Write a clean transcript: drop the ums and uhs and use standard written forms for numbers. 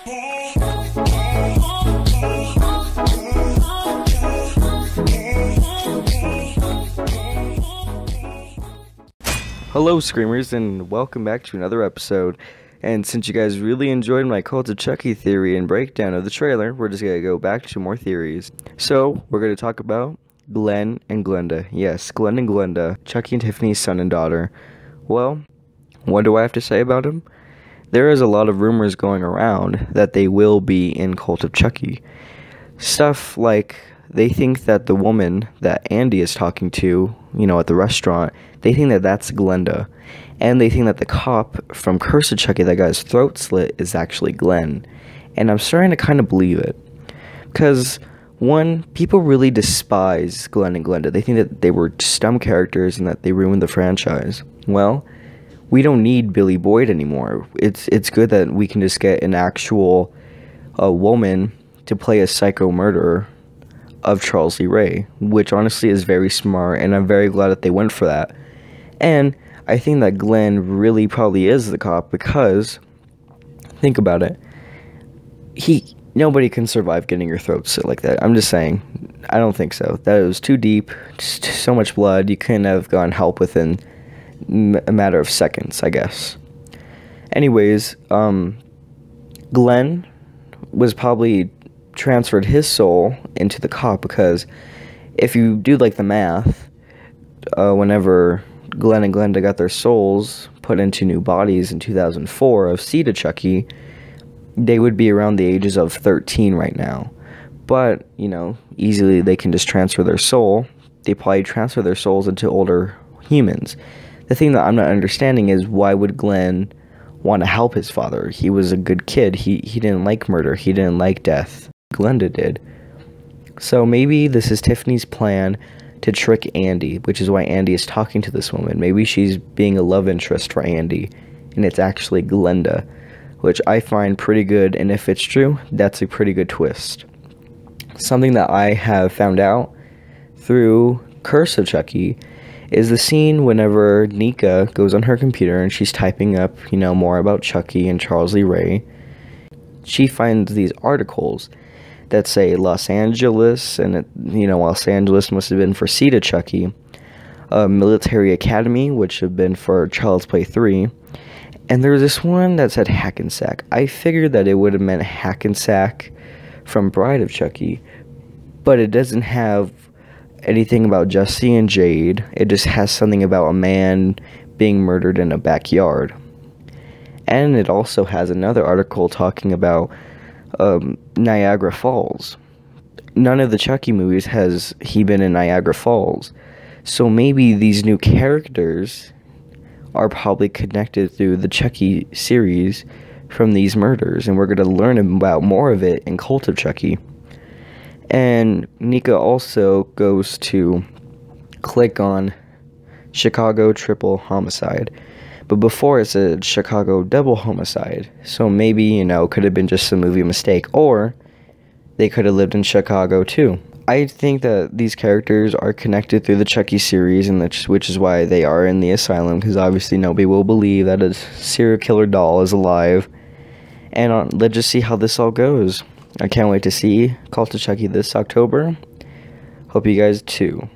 Hello Screamers, and welcome back to another episode. And since you guys really enjoyed my Cult of Chucky theory and breakdown of the trailer, we're just gonna go back to more theories. So we're gonna talk about Glen and Glenda. Yes, Glen and Glenda, Chucky and Tiffany's son and daughter. Well, what do I have to say about them? There is a lot of rumors going around that they will be in Cult of Chucky. Stuff like they think that the woman that Andy is talking to, at the restaurant, they think that that's Glenda. And they think that the cop from Curse of Chucky that got his throat slit is actually Glen. And I'm starting to kind of believe it. Because, one, people really despise Glen and Glenda. They think that they were just dumb characters and that they ruined the franchise. Well, we don't need Billy Boyd anymore. It's good that we can just get an actual woman to play a psycho murderer of Charles Lee Ray, which honestly is very smart, and I'm very glad that they went for that. And I think that Glen really probably is the cop because, think about it, nobody can survive getting your throat slit like that. I'm just saying, I don't think so. That was too deep, just so much blood, you couldn't have gotten help within a matter of seconds, I guess. Anyways, Glen was probably transferred his soul into the cop, because if you do like the math, whenever Glen and Glenda got their souls put into new bodies in 2004 of Seed of Chucky, they would be around the ages of 13 right now. But, easily they can just transfer their soul. They probably transfer their souls into older humans. The thing that I'm not understanding is, why would Glen want to help his father? He was a good kid. He didn't like murder. He didn't like death. Glenda did. So maybe this is Tiffany's plan to trick Andy, which is why Andy is talking to this woman. Maybe she's being a love interest for Andy, and it's actually Glenda, which I find pretty good, and if it's true, that's a pretty good twist. Something that I have found out through Curse of Chucky is the scene whenever Nika goes on her computer and she's typing up, more about Chucky and Charles Lee Ray. She finds these articles that say Los Angeles, and Los Angeles must have been for Seed of Chucky, Military Academy, which have been for Child's Play 3, and there was this one that said Hackensack. I figured that it would have meant Hackensack from Bride of Chucky, but it doesn't have anything about Jesse and Jade. It just has something about a man being murdered in a backyard. And it also has another article talking about Niagara Falls. None of the Chucky movies has he been in Niagara Falls. So maybe these new characters are probably connected through the Chucky series from these murders, and we're going to learn about more of it in Cult of Chucky. And Nika also goes to click on Chicago triple homicide. But before it said Chicago double homicide. So maybe, could have been just a movie mistake. Or they could have lived in Chicago too. I think that these characters are connected through the Chucky series, and which is why they are in the asylum. Because obviously nobody will believe that a serial killer doll is alive. And let's just see how this all goes. I can't wait to see Cult of Chucky this October. Hope you guys too.